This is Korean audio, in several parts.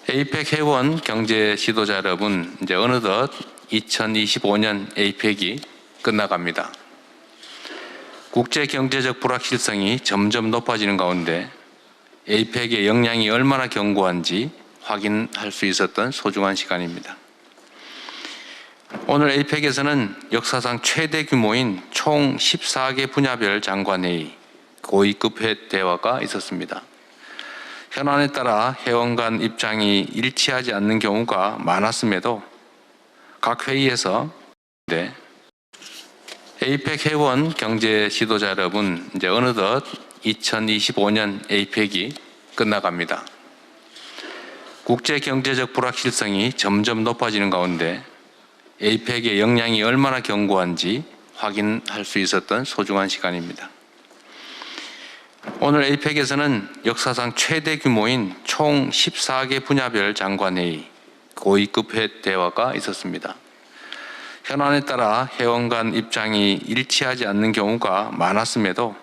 에이펙 회원 경제 지도자 여러분, 이제 어느덧 2025년 에이펙이 끝나갑니다. 국제 경제적 불확실성이 점점 높아지는 가운데 에이펙의 역량이 얼마나 견고한지 확인할 수 있었던 소중한 시간입니다. 오늘 에이펙에서는 역사상 최대 규모인 총 14개 분야별 장관회의, 고위급 대화가 있었습니다. 현안에 따라 회원 간 입장이 일치하지 않는 경우가 많았음에도 각 회의에서 에이펙 회원 경제 지도자 여러분, 이제 어느덧 2025년 에이펙이 끝나갑니다. 국제 경제적 불확실성이 점점 높아지는 가운데 에이펙의 역량이 얼마나 견고한지 확인할 수 있었던 소중한 시간입니다. 오늘 에이펙에서는 역사상 최대 규모인 총 14개 분야별 장관회의, 고위급 대화가 있었습니다. 현안에 따라 회원 간 입장이 일치하지 않는 경우가 많았음에도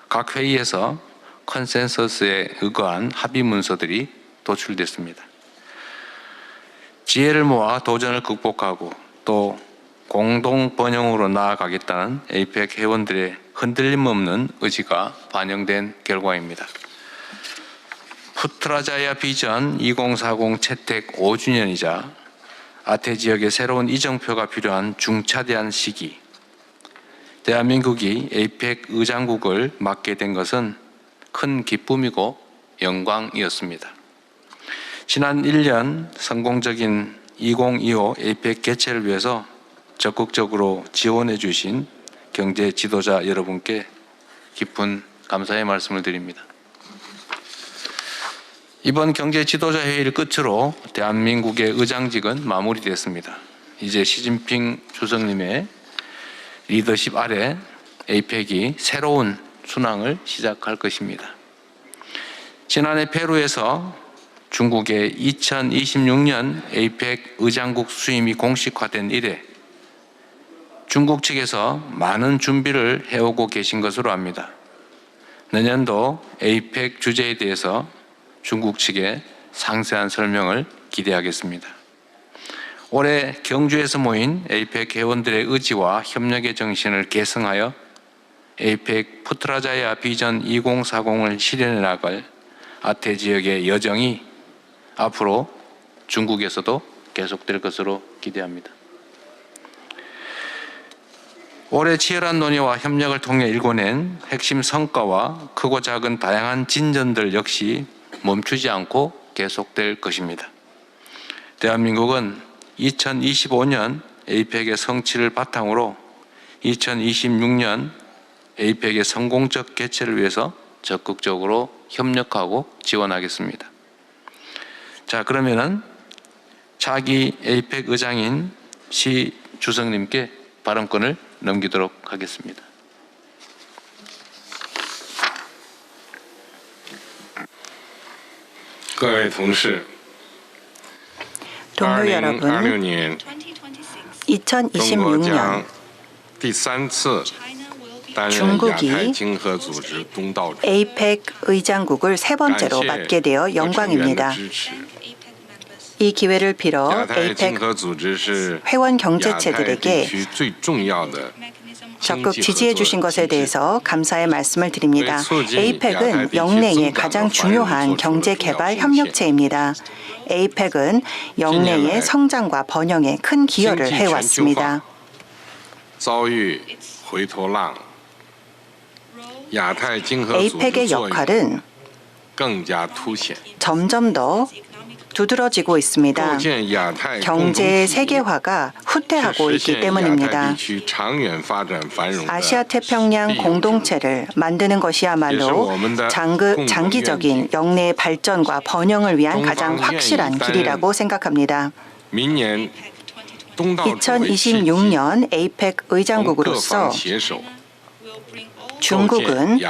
각 회의에서 컨센서스에 의거한 합의 문서들이 도출됐습니다. 지혜를 모아 도전을 극복하고 또 공동 번영으로 나아가겠다는 에이펙 회원들의 흔들림 없는 의지가 반영된 결과입니다. 푸트라자야 비전 2040 채택 5주년이자 아태 지역의 새로운 이정표가 필요한 중차대한 시기, 대한민국이 에이펙 의장국을 맡게 된 것은 큰 기쁨이고 영광이었습니다. 지난 1년 성공적인 2025 에이펙 개최를 위해서 적극적으로 지원해 주신 경제 지도자 여러분께 깊은 감사의 말씀을 드립니다. 이번 경제 지도자 회의를 끝으로 대한민국의 의장직은 마무리됐습니다. 이제 시진핑 주석님의 리더십 아래 에이펙이 새로운 순항을 시작할 것입니다. 지난해 페루에서 중국의 2026년 에이펙 의장국 수임이 공식화된 이래 중국 측에서 많은 준비를 해오고 계신 것으로 압니다. 내년도 에이펙 주제에 대해서 중국 측의 상세한 설명을 기대하겠습니다. 올해 경주에서 모인 에이펙 회원들의 의지와 협력의 정신을 계승하여 에이펙 푸트라자야 비전 2040을 실현해 나갈 아태 지역의 여정이 앞으로 중국에서도 계속될 것으로 기대합니다. 올해 치열한 논의와 협력을 통해 일궈낸 핵심 성과와 크고 작은 다양한 진전들 역시 멈추지 않고 계속될 것입니다. 대한민국은 2025년 에이펙의 성취를 바탕으로 2026년 에이펙의 성공적 개최를 위해서 적극적으로 협력하고 지원하겠습니다. 자, 그러면은 차기 에이펙 의장인 시 주석님께 발언권을 넘기도록 하겠습니다. 동료 여러분, 2026년 중국이 에이펙 의장국을 세 번째로 맡게 되어 영광입니다. 이 기회를 빌어 에이펙 회원 경제체들에게 적극 지지해 주신 것에 대해서 감사의 말씀을 드립니다. 에이펙은 영내의 가장 중요한 경제개발 협력체입니다. 에이펙은 영내의 성장과 번영에 큰 기여를 해왔습니다. 에이펙의 역할은 점점 더 두드러지고 있습니다. 경제의 세계화가 후퇴하고 있기 때문입니다. 아시아 태평양 공동체를 만드는 것이야말로 장기적인 영내의 발전과 번영을 위한 가장 확실한 길이라고 생각합니다. 2026년 에이펙 의장국으로서 중국은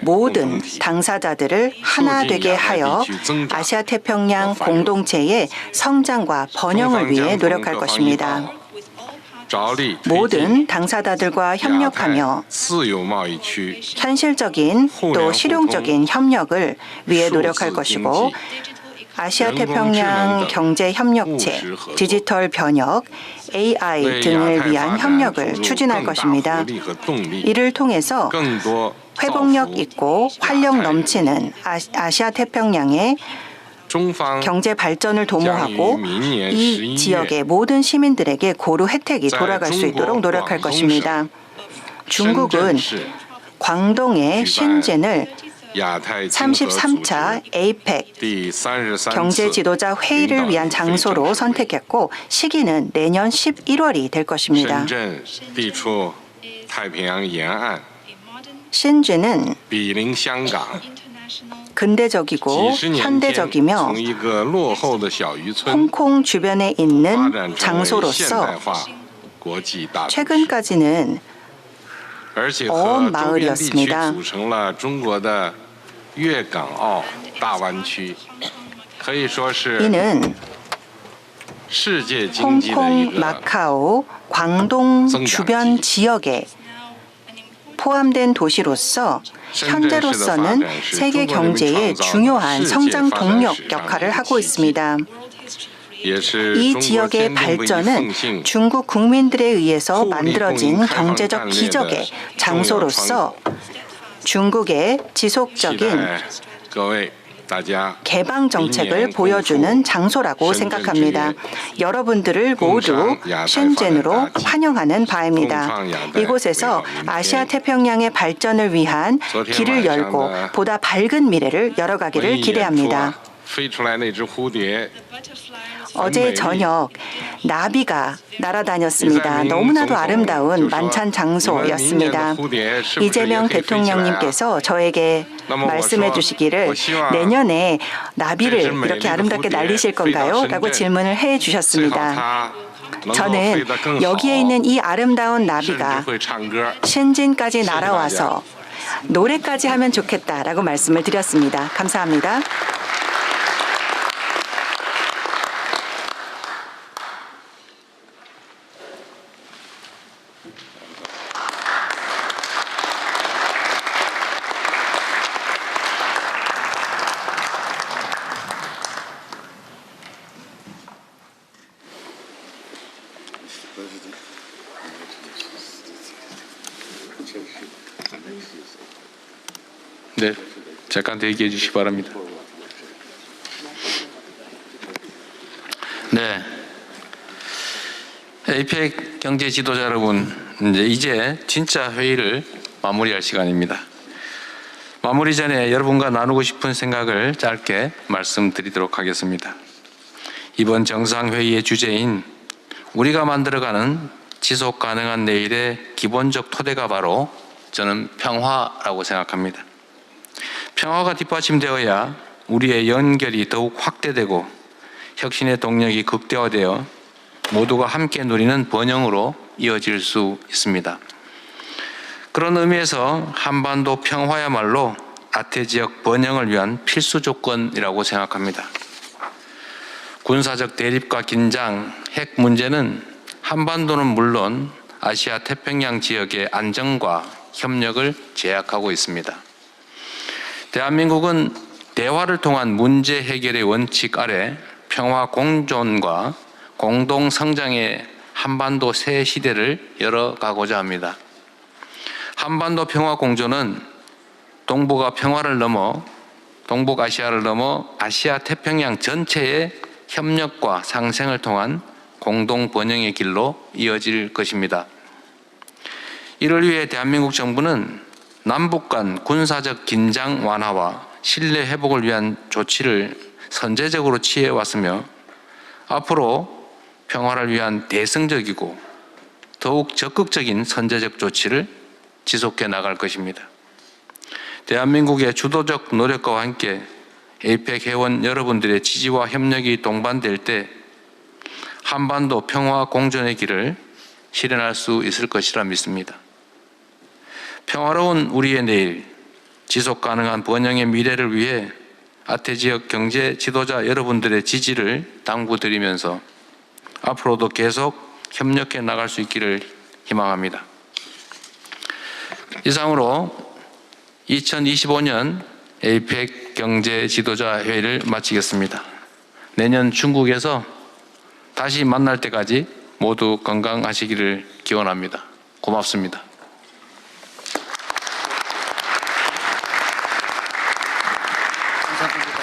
모든 당사자들을 하나 되게 하여 아시아 태평양 공동체의 성장과 번영을 위해 노력할 것입니다. 모든 당사자들과 협력하며 현실적인 또 실용적인 협력을 위해 노력할 것이고 아시아 태평양 경제 협력체, 디지털 변혁, AI 등을 위한 협력을 추진할 것입니다. 이를 통해서 회복력 있고 활력 넘치는 아시아 태평양의 경제 발전을 도모하고 이 지역의 모든 시민들에게 고루 혜택이 돌아갈 수 있도록 노력할 것입니다. 중국은 광동의 신젠을 33차 APEC 경제 지도자 회의를 위한 장소로 선택했고 시기는 내년 11월이 될 것입니다. 신젠은 근대적이고 현대적이며 홍콩 주변에 있는 장소로서 최근까지는 어업 마을이었습니다. 이는 홍콩, 마카오, 광동 주변 지역에 포함된 도시로서 현재로서는 세계 경제의 중요한 성장 동력 역할을 하고 있습니다. 이 지역의 발전은 중국 국민들에 의해서 만들어진 경제적 기적의 장소로서 중국의 지속적인 개방 정책을 보여주는 장소라고 생각합니다. 여러분들을 모두 신젠으로 환영하는 바입니다. 이곳에서 아시아 태평양의 발전을 위한 길을 열고 보다 밝은 미래를 열어가기를 기대합니다. 어제 저녁 나비가 날아다녔습니다. 너무나도 아름다운 만찬 장소였습니다. 이재명 대통령님께서 저에게 말씀해 주시기를 내년에 나비를 이렇게 아름답게 날리실 건가요? 라고 질문을 해 주셨습니다. 저는 여기에 있는 이 아름다운 나비가 신진까지 날아와서 노래까지 하면 좋겠다라고 말씀을 드렸습니다. 감사합니다. 네, 잠깐 대기해 주시기 바랍니다. 네, APEC 경제 지도자 여러분, 이제 진짜 회의를 마무리할 시간입니다. 마무리 전에 여러분과 나누고 싶은 생각을 짧게 말씀드리도록 하겠습니다. 이번 정상회의의 주제인 우리가 만들어가는 지속 가능한 내일의 기본적 토대가 바로 저는 평화라고 생각합니다. 평화가 뒷받침되어야 우리의 연결이 더욱 확대되고 혁신의 동력이 극대화되어 모두가 함께 누리는 번영으로 이어질 수 있습니다. 그런 의미에서 한반도 평화야말로 아태 지역 번영을 위한 필수 조건이라고 생각합니다. 군사적 대립과 긴장, 핵 문제는 한반도는 물론 아시아 태평양 지역의 안정과 협력을 제약하고 있습니다. 대한민국은 대화를 통한 문제 해결의 원칙 아래 평화 공존과 공동 성장의 한반도 새 시대를 열어가고자 합니다. 한반도 평화 공존은 동북아시아를 넘어 아시아 태평양 전체의 협력과 상생을 통한 공동 번영의 길로 이어질 것입니다. 이를 위해 대한민국 정부는 남북 간 군사적 긴장 완화와 신뢰 회복을 위한 조치를 선제적으로 취해왔으며 앞으로 평화를 위한 대승적이고 더욱 적극적인 선제적 조치를 지속해 나갈 것입니다. 대한민국의 주도적 노력과 함께 APEC 회원 여러분들의 지지와 협력이 동반될 때 한반도 평화 공존의 길을 실현할 수 있을 것이라 믿습니다. 평화로운 우리의 내일, 지속 가능한 번영의 미래를 위해 아태 지역 경제 지도자 여러분들의 지지를 당부드리면서 앞으로도 계속 협력해 나갈 수 있기를 희망합니다. 이상으로 2025년 APEC 경제 지도자 회의를 마치겠습니다. 내년 중국에서 다시 만날 때까지 모두 건강하시기를 기원합니다. 고맙습니다. 감사합니다.